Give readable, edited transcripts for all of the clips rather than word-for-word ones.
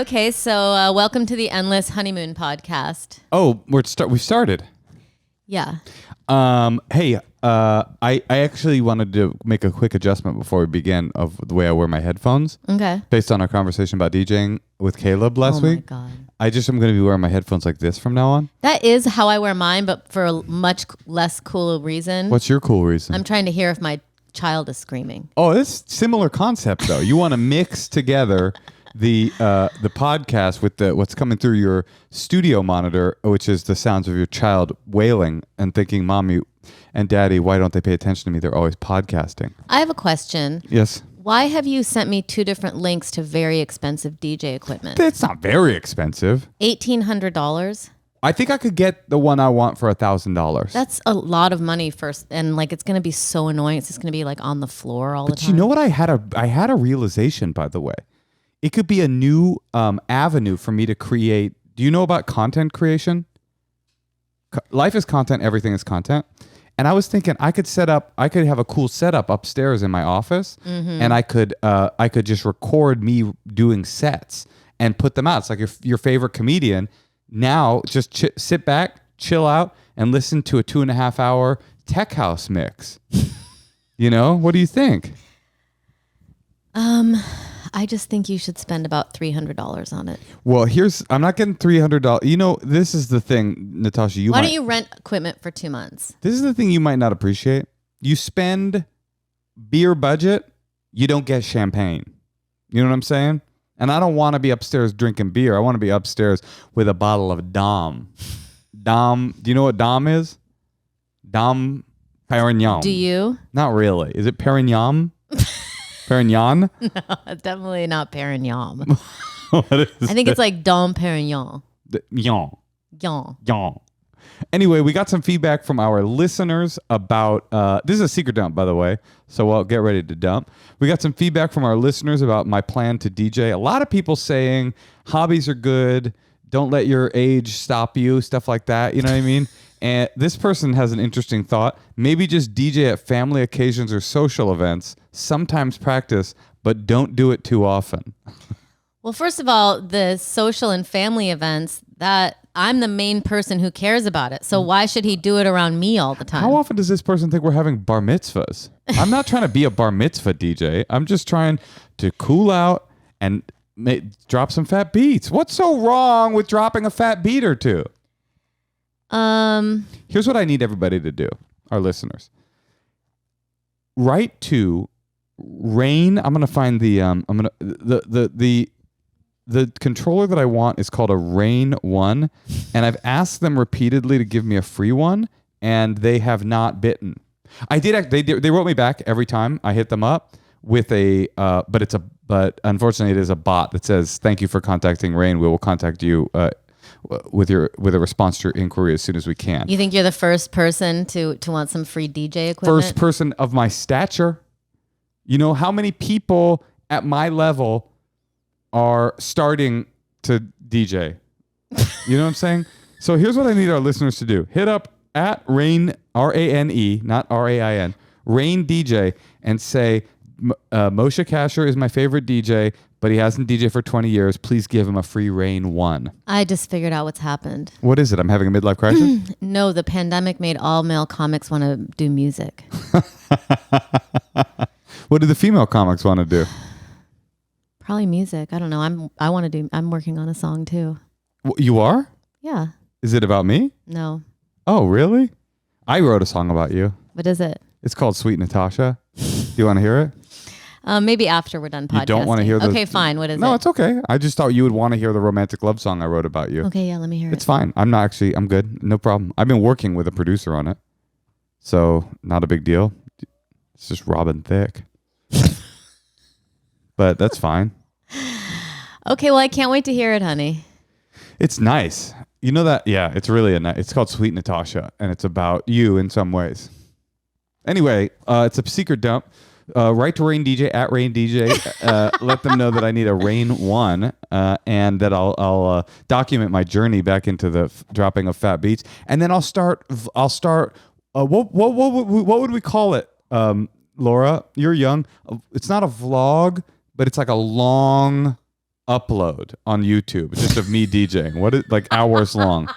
Okay, so welcome to the Endless Honeymoon podcast. Oh, we've started. Yeah. Hey, I actually wanted to make a quick adjustment before we begin of the way I wear my headphones. Okay. Based on our conversation about DJing with Caleb last week. Oh my God. I just am going to be wearing my headphones like this from now on. That is how I wear mine, but for a much less cool reason. What's your cool reason? I'm trying to hear if my child is screaming. Oh, it's similar concept though. You want to mix together the podcast with what's coming through your studio monitor, which is the sounds of your child wailing and thinking, "Mommy and Daddy, why don't they pay attention to me? They're always podcasting." I have a question. Yes. Why have you sent me two different links to very expensive DJ equipment? It's not very expensive. $1,800? I think I could get the one I want for $1,000. That's a lot of money first, and like it's going to be so annoying. It's just going to be like on the floor all the time. But you know what? I had a realization, by the way. It could be a new avenue for me to create. Do you know about content creation? Life is content. Everything is content. And I was thinking I could have a cool setup upstairs in my office, and I could just record me doing sets and put them out. It's like your favorite comedian. Now just sit back, chill out, and listen to a 2.5 hour tech house mix. You know, what do you think? I just think you should spend about $300 on it. Well, I'm not getting $300. You know, this is the thing, Natasha. Why don't you rent equipment for 2 months? This is the thing you might not appreciate. You spend beer budget, you don't get champagne. You know what I'm saying? And I don't want to be upstairs drinking beer. I want to be upstairs with a bottle of Dom. Dom, do you know what Dom is? Dom Perignon. Do you? Not really. Is it Perignon? Perignon? No, it's definitely not Perignon. What is I think it's like Dom Perignon. Yon. Yon. Yon. Anyway, we got some feedback from our listeners about, this is a secret dump, by the way, so I'll get ready to dump. We got some feedback from our listeners about my plan to DJ. A lot of people saying hobbies are good, don't let your age stop you, stuff like that, you know what I mean? And this person has an interesting thought. Maybe just DJ at family occasions or social events, sometimes practice, but don't do it too often. Well, first of all, the social and family events, that I'm the main person who cares about it. So why should he do it around me all the time? How often does this person think we're having bar mitzvahs? I'm not trying to be a bar mitzvah DJ. I'm just trying to cool out and drop some fat beats. What's so wrong with dropping a fat beat or two? Here's what I need everybody to do, our listeners. Write to Rain. I'm gonna find the controller that I want is called a Rain 1, and I've asked them repeatedly to give me a free one, and they have not bitten. They wrote me back every time I hit them up with but unfortunately it is a bot that says, "Thank you for contacting Rain. We will contact you with a response to your inquiry as soon as we can." You think you're the first person to want some free DJ equipment? First person of my stature. You know how many people at my level are starting to DJ? You know what I'm saying? So here's what I need our listeners to do. Hit up at Rain, R-A-N-E, not R-A-I-N, Rain DJ, and say, Moshe Kasher is my favorite DJ, but he hasn't DJed for 20 years. Please give him a free Rain 1. I just figured out what's happened. What is it? I'm having a midlife crisis? No, the pandemic made all male comics want to do music. What do the female comics want to do? Probably music. I don't know. I'm working on a song too. You are? Yeah. Is it about me? No. Oh, really? I wrote a song about you. What is it? It's called Sweet Natasha. Do you want to hear it? Maybe after we're done podcasting. You don't want to hear the... Okay, fine. What is it? No, it's okay. I just thought you would want to hear the romantic love song I wrote about you. Okay, yeah, let me hear it. It's fine. I'm good. No problem. I've been working with a producer on it. So, not a big deal. It's just Robin Thicke. But that's fine. Okay, well, I can't wait to hear it, honey. It's nice. You know that? Yeah, it's really it's called Sweet Natasha, and it's about you in some ways. Anyway, it's a secret dump. Write to Rain DJ at Rain DJ. Let them know that I need a Rain 1, and that I'll document my journey back into the dropping of fat beats, and then I'll start. What would we call it, Laura? You're young. It's not a vlog, but it's like a long upload on YouTube just of me DJing? What is like hours long?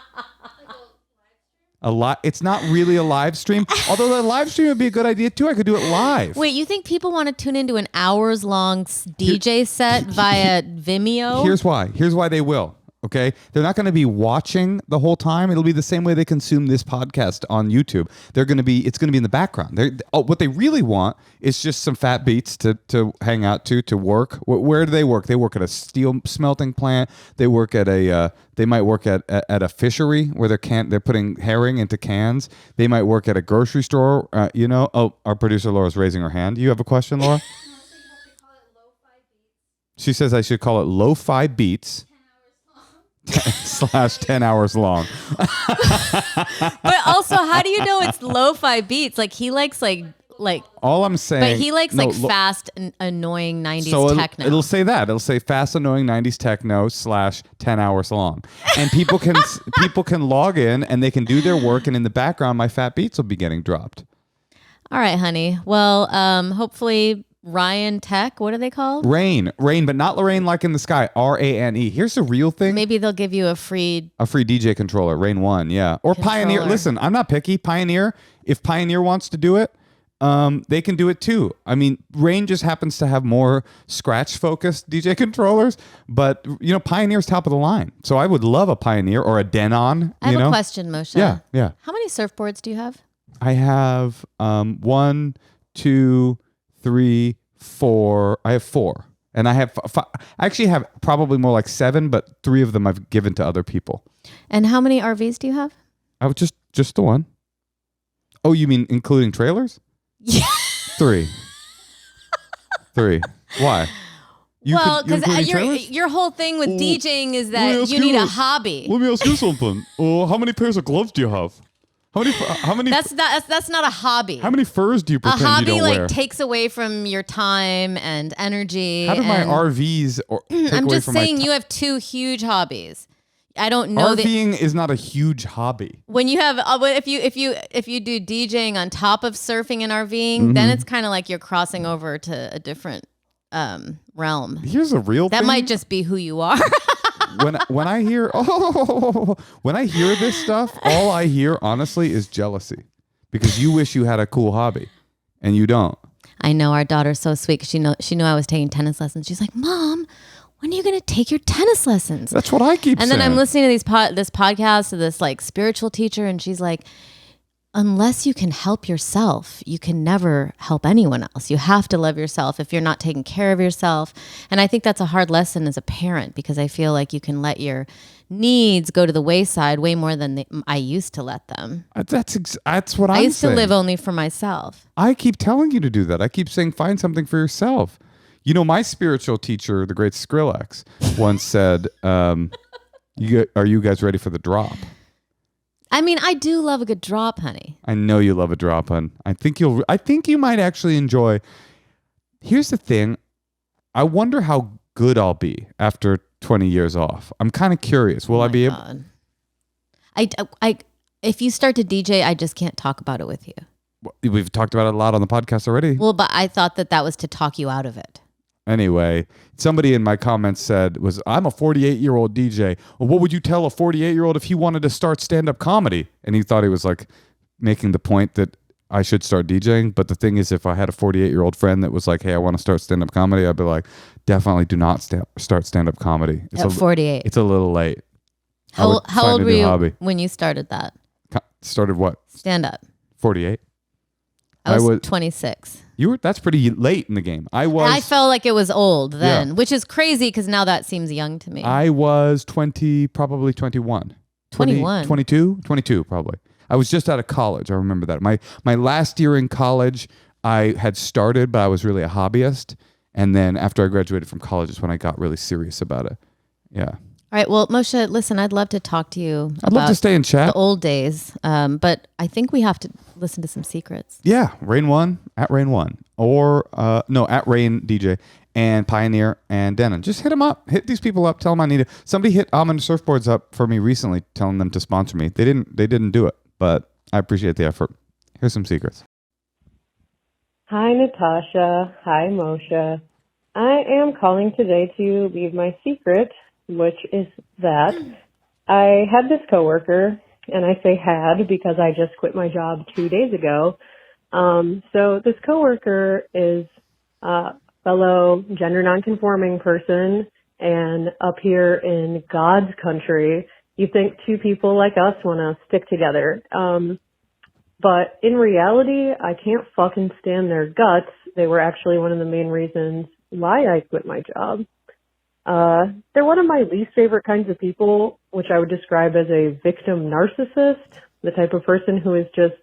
It's not really a live stream, although the live stream would be a good idea too. I could do it live. Wait, you think people want to tune into an hours long DJ set via Vimeo? Here's why they will. Okay, they're not going to be watching the whole time. It'll be the same way they consume this podcast on YouTube. It's going to be in the background. What they really want is just some fat beats to hang out to work. Where do they work? They work at a steel smelting plant. They work at they might work at a fishery where they're putting herring into cans. They might work at a grocery store. Our producer Laura's raising her hand. You have a question, Laura? She says I should call it lo-fi beats. / 10 hours long. But also, how do you know it's lo-fi beats? Like he likes like all I'm saying, but he likes fast and annoying 90s so techno. It'll say that. It'll say fast annoying 90s techno / 10 hours long. And people can log in and they can do their work, and in the background my fat beats will be getting dropped. All right, honey. Well, hopefully Ryan Tech, what are they called? Rain, but not Lorraine like in the sky. RANE. Here's the real thing. Maybe they'll give you a free DJ controller, Rain 1, yeah. Or controller. Pioneer. Listen, I'm not picky. Pioneer, if Pioneer wants to do it, they can do it too. I mean, Rain just happens to have more scratch-focused DJ controllers, but Pioneer's top of the line. So I would love a Pioneer or a Denon. I have a question, Moshe. Yeah. How many surfboards do you have? I have 1, 2, 3, 4. I have 4. And I have I actually have probably more like 7, but 3 of them I've given to other people. And how many RVs do you have? I would just the one. Oh, you mean including trailers? Yeah. 3. Why? Because your whole thing with DJing is that you need a hobby. Let me ask you something. How many pairs of gloves do you have? How many? That's not a hobby. How many furs do you pretend you don't wear? A hobby takes away from your time and energy. How do my RVs take I'm away just from saying you have 2 huge hobbies. I don't know. RVing is not a huge hobby. When you have, if you do DJing on top of surfing and RVing, then it's kind of like you're crossing over to a different realm. Here's a real thing. That might just be who you are. when I hear this stuff, all I hear honestly is jealousy, because you wish you had a cool hobby and you don't. I know, our daughter's so sweet. She knew I was taking tennis lessons. She's like, Mom, when are you going to take your tennis lessons? That's what I keep saying. And then I'm listening to this podcast to this like spiritual teacher, and she's like, unless you can help yourself, you can never help anyone else. You have to love yourself if you're not taking care of yourself. And I think that's a hard lesson as a parent, because I feel like you can let your needs go to the wayside way more than I used to let them. That's what I'm saying. I used to live only for myself. I keep telling you to do that. I keep saying find something for yourself. My spiritual teacher, the great Skrillex, once said, are you guys ready for the drop? I mean, I do love a good drop, honey. I know you love a drop, hon. I think you might actually enjoy. Here's the thing. I wonder how good I'll be after 20 years off. I'm kind of curious. Will I be able? If you start to DJ, I just can't talk about it with you. We've talked about it a lot on the podcast already. Well, but I thought that was to talk you out of it. Anyway, somebody in my comments said, I'm a 48-year-old DJ. Well, what would you tell a 48-year-old if he wanted to start stand-up comedy? And he thought he was like making the point that I should start DJing. But the thing is, if I had a 48-year-old friend that was like, hey, I want to start stand-up comedy, I'd be like, definitely do not start stand-up comedy. At 48. It's a little late. How old were you when you started that? Started what? Stand-up. 48. I was 26. That's pretty late in the game. I felt like it was old then, which is crazy because now that seems young to me. I was 20, probably 21. 21? 22 probably. I was just out of college. I remember that. My last year in college, I had started, but I was really a hobbyist. And then after I graduated from college is when I got really serious about it. Yeah. All right. Well, Moshe, listen, I'd love to talk to you. I'd love to stay and chat. The old days. But I think we have to listen to some secrets. Yeah. Rain 1, at Rain 1. Or, at Rain DJ and Pioneer and Denon. Just hit them up. Hit these people up. Tell them I need it. Somebody hit Almond Surfboards up for me recently, telling them to sponsor me. They didn't do it, but I appreciate the effort. Here's some secrets. Hi, Natasha. Hi, Moshe. I am calling today to leave my secret, which is that I had this coworker, and I say had because I just quit my job 2 days ago. So this coworker is a fellow gender nonconforming person, and up here in God's country, you think two people like us want to stick together. But in reality, I can't fucking stand their guts. They were actually one of the main reasons why I quit my job. They're one of my least favorite kinds of people, which I would describe as a victim narcissist, the type of person who is just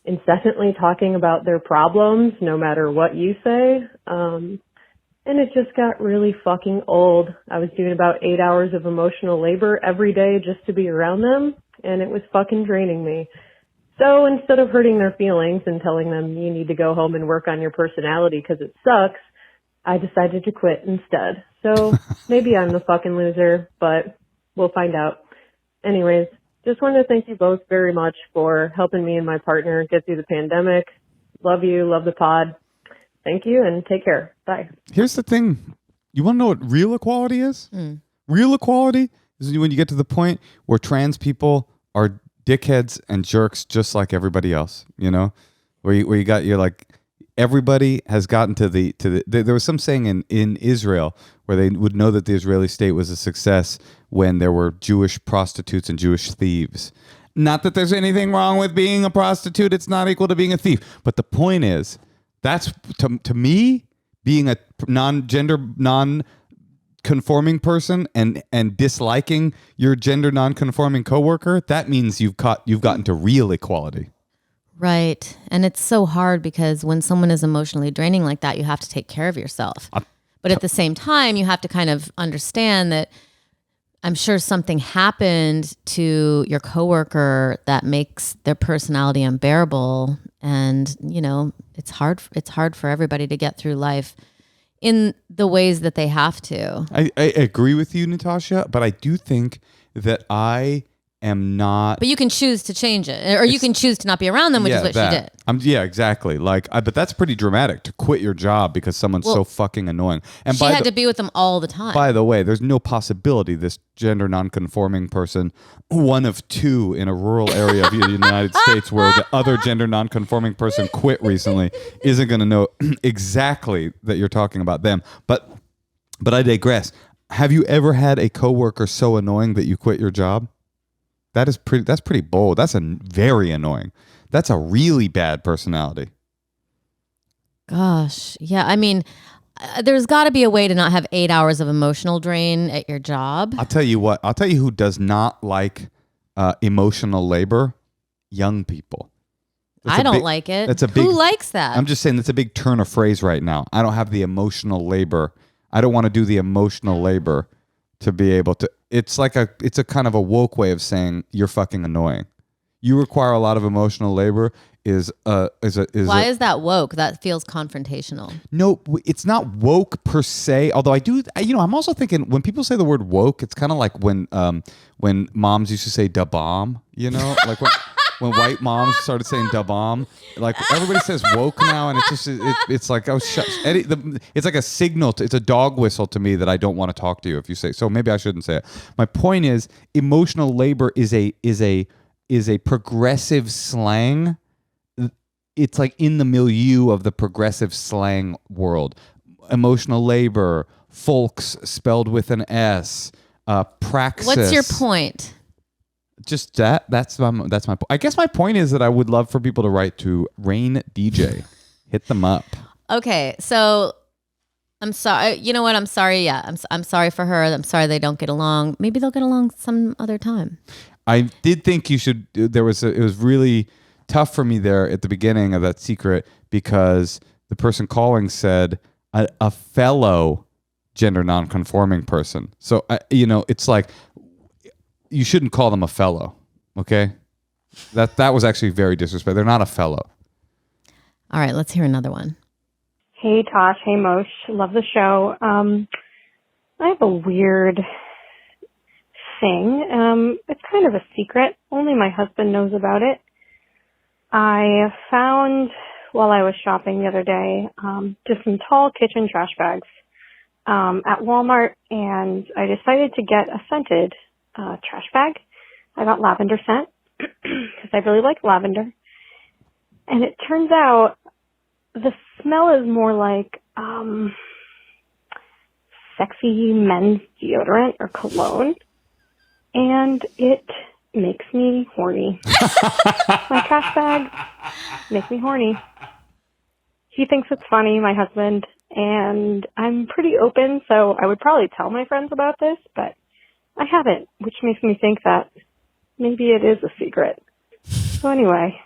incessantly talking about their problems, no matter what you say. And it just got really fucking old. I was doing about 8 hours of emotional labor every day just to be around them, and it was fucking draining me. So instead of hurting their feelings and telling them you need to go home and work on your personality because it sucks, I decided to quit instead. So maybe I'm the fucking loser, but we'll find out. Anyways, just wanted to thank you both very much for helping me and my partner get through the pandemic. Love you. Love the pod. Thank you and take care. Bye. Here's the thing. You want to know what real equality is? Real equality is when you get to the point where trans people are dickheads and jerks just like everybody else, you know? You're like, everybody has gotten to the there was some saying in Israel where they would know that the Israeli state was a success when there were Jewish prostitutes and Jewish thieves. Not that there's anything wrong with being a prostitute. It's not equal to being a thief. But the point is, that's to me, being a non-gender, non-conforming person and disliking your gender non-conforming coworker, that means you've gotten to real equality. Right. And it's so hard because when someone is emotionally draining like that, you have to take care of yourself. But at the same time, you have to kind of understand that I'm sure something happened to your coworker that makes their personality unbearable. And, you know, it's hard for everybody to get through life in the ways that they have to. I agree with you, Natasha, but I do think that I am not. But you can choose to change it, or you can choose to not be around them, which is what she did. Yeah, exactly. But that's pretty dramatic to quit your job because someone's so fucking annoying. And she had to be with them all the time. By the way, there's no possibility this gender non-conforming person, one of two in a rural area of the United States where the other gender non-conforming person quit recently, isn't going to know exactly that you're talking about them. But I digress. Have you ever had a coworker so annoying that you quit your job? That's pretty bold. That's very annoying. That's a really bad personality. Gosh. Yeah. I mean, there's got to be a way to not have 8 hours of emotional drain at your job. I'll tell you what. I'll tell you who does not like emotional labor. Young people. I don't like it. Who likes that? I'm just saying that's a big turn of phrase right now. I don't have the emotional labor. I don't want to do the emotional labor to be able to. It's a kind of a woke way of saying you're fucking annoying. You require a lot of emotional labor. Why is that woke? That feels confrontational. No, it's not woke per se. Although I'm also thinking when people say the word woke, it's kind of like when moms used to say da bomb. You know, like when white moms started saying da bomb. Like everybody says woke now, and it's like Eddie. It's like a signal. It's a dog whistle to me that I don't want to talk to you if you say so. Maybe I shouldn't say it. My point is, emotional labor is a progressive slang. It's like in the milieu of the progressive slang world. Emotional labor, folks spelled with an S, praxis. What's your point? Just that's my point. I guess my point is that I would love for people to write to Rain DJ. Hit them up. Okay, so I'm sorry. You know what? I'm sorry. Yeah, I'm sorry for her. I'm sorry they don't get along. Maybe they'll get along some other time. I did think you should. It was really tough for me there at the beginning of that secret because the person calling said a fellow gender non-conforming person. So it's like you shouldn't call them a fellow. Okay, that was actually very disrespectful. They're not a fellow. All right, let's hear another one. Hey Tosh, hey Moshe, love the show. I have a weird thing. It's kind of a secret. Only my husband knows about it. I found while I was shopping the other day just some tall kitchen trash bags. at Walmart, and I decided to get a scented trash bag. I got lavender scent because I really like lavender. And it turns out the smell is more like sexy men's deodorant or cologne, and it makes me horny. My trash bags make me horny. He thinks it's funny, my husband, and I'm pretty open, so I would probably tell my friends about this, but I haven't, which makes me think that maybe it is a secret. So anyway,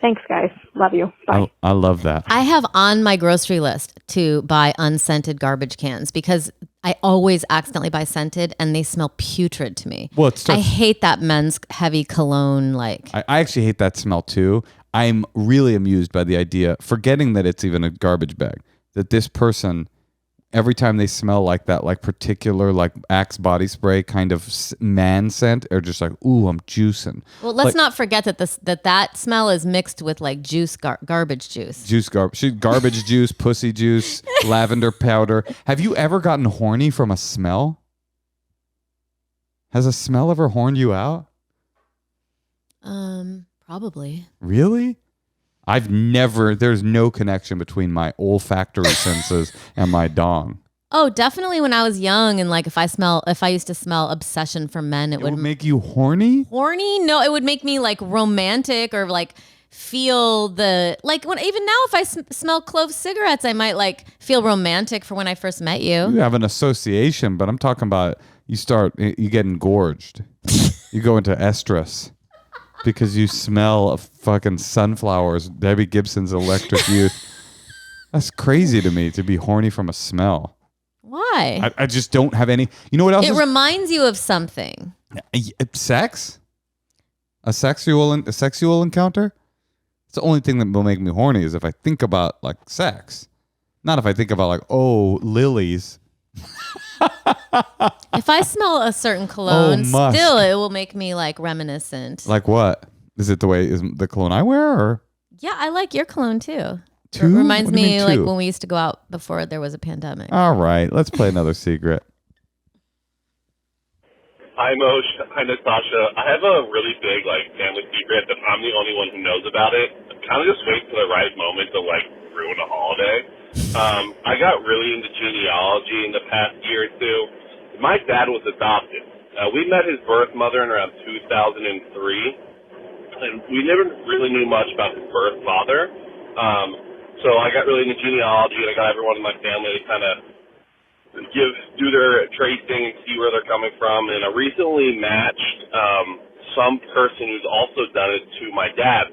thanks, guys. Love you. Bye. I love that. I have on my grocery list to buy unscented garbage cans because I always accidentally buy scented and they smell putrid to me. Well, I hate that men's heavy cologne. I actually hate that smell too. I'm really amused by the idea, forgetting that it's even a garbage bag, that this person, every time they smell like that, like particular, like Axe body spray kind of man scent, are just like, ooh, I'm juicing. Well, let's not forget that that smell is mixed with like juice, garbage juice. Garbage juice, pussy juice, lavender powder. Have you ever gotten horny from a smell? Has a smell ever horned you out? Probably. Really? There's no connection between my olfactory senses and my dong. Oh, definitely when I was young and like if I used to smell obsession for men, it would make you horny? Horny? No, it would make me like romantic or like feel even now if I smell clove cigarettes, I might like feel romantic for when I first met you. You have an association, but I'm talking about you get engorged. You go into estrus. Because you smell of fucking sunflowers, Debbie Gibson's Electric Youth. That's crazy to me, to be horny from a smell. Why? I just don't have any. You know what else? It reminds you of something. Sex? A sexual encounter? It's the only thing that will make me horny is if I think about like sex. Not if I think about like, oh, lilies. If I smell a certain cologne, still it will make me like reminiscent. Like what? Is it the cologne I wear or? Yeah, I like your cologne too. It reminds me like when we used to go out before there was a pandemic. All right, let's play another secret. Hi Moshe, hi Natasha. I have a really big family secret that I'm the only one who knows about it. I'm kind of just waiting for the right moment to ruin a holiday. I got really into genealogy in the past year or two. My dad was adopted. We met his birth mother in around 2003, and we never really knew much about his birth father. So I got really into genealogy, and I got everyone in my family to kind of do their tracing and see where they're coming from. And I recently matched some person who's also done it to my dad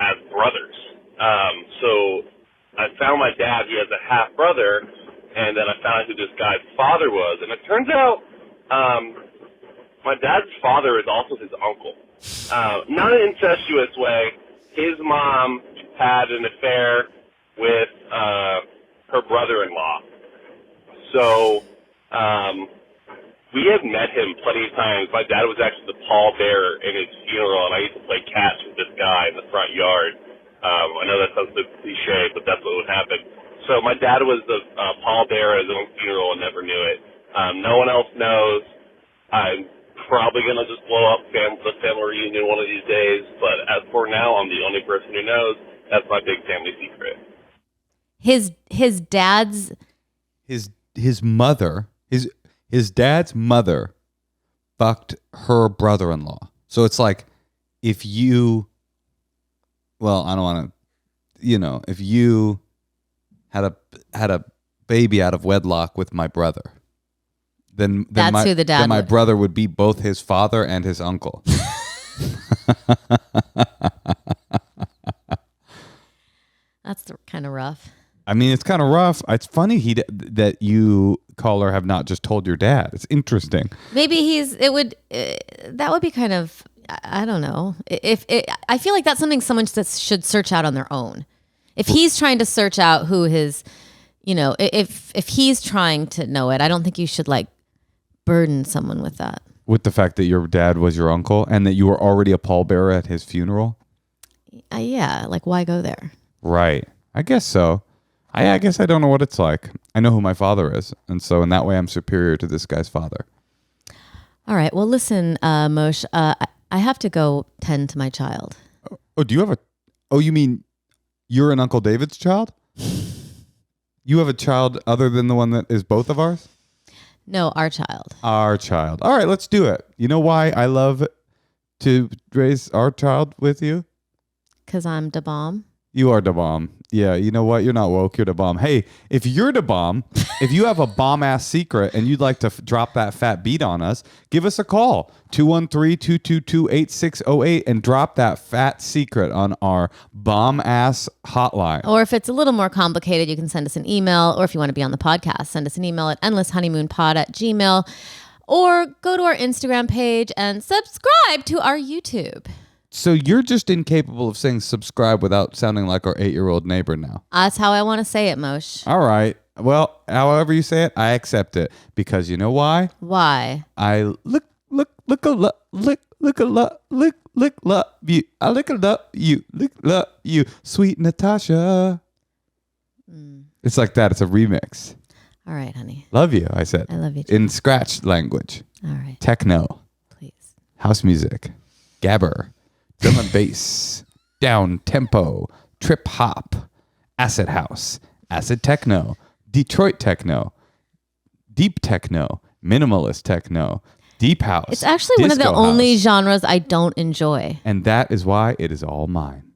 as brothers. So I found my dad. He has a half brother. And then I found out who this guy's father was. And it turns out my dad's father is also his uncle. Not in an incestuous way. His mom had an affair with her brother-in-law. So we have met him plenty of times. My dad was actually the pallbearer in his funeral, and I used to play catch with this guy in the front yard. I know that sounds a bit cliche, but that's what would happen. So my dad was the pallbearer at his own funeral and never knew it. No one else knows. I'm probably going to just blow up the family reunion one of these days. But as for now, I'm the only person who knows. That's my big family secret. His dad's... His dad's mother fucked her brother-in-law. So it's like if you... Well, I don't want to... if you... had a baby out of wedlock with my brother. Then who the dad then my would. brother would be both his father and his uncle. That's kind of rough. I mean, it's kind of rough. It's funny that you, caller, have not just told your dad. It's interesting. Maybe that would be kind of, I don't know. I feel like that's something someone should search out on their own. If he's trying to search out who his, if he's trying to know it, I don't think you should burden someone with that. With the fact that your dad was your uncle and that you were already a pallbearer at his funeral? Yeah, why go there? Right. I guess so. I guess I don't know what it's like. I know who my father is. And so in that way, I'm superior to this guy's father. All right. Well, listen, Moshe, I have to go tend to my child. Oh, do you have oh, you mean you're an Uncle David's child? You have a child other than the one that is both of ours? No, our child. Our child. All right, let's do it. You know why I love to raise our child with you? Because I'm the bomb. You are the bomb. Yeah, you know what? You're not woke. You're the bomb. Hey, if you're the bomb, if you have a bomb-ass secret and you'd like to drop that fat beat on us, give us a call. 213-222-8608 and drop that fat secret on our bomb-ass hotline. Or if it's a little more complicated, you can send us an email. Or if you want to be on the podcast, send us an email at endlesshoneymoonpod@gmail.com. Or go to our Instagram page and subscribe to our YouTube. So you're just incapable of saying subscribe without sounding like our 8-year-old neighbor now. That's how I want to say it, Moshe. All right. Well, however you say it, I accept it. Because you know why? Why? I look you. I love you, sweet Natasha. It's like that. It's a remix. All right, honey. Love you, I said. I love you too. In scratch language. All right. Techno. Please. House music. Gabber. Drum and bass. Down tempo. Trip hop. Acid house. Acid techno. Detroit techno. Deep techno. Minimalist techno. Deep house. It's actually one of the disco only house. genres I don't enjoy. And that is why it is all mine.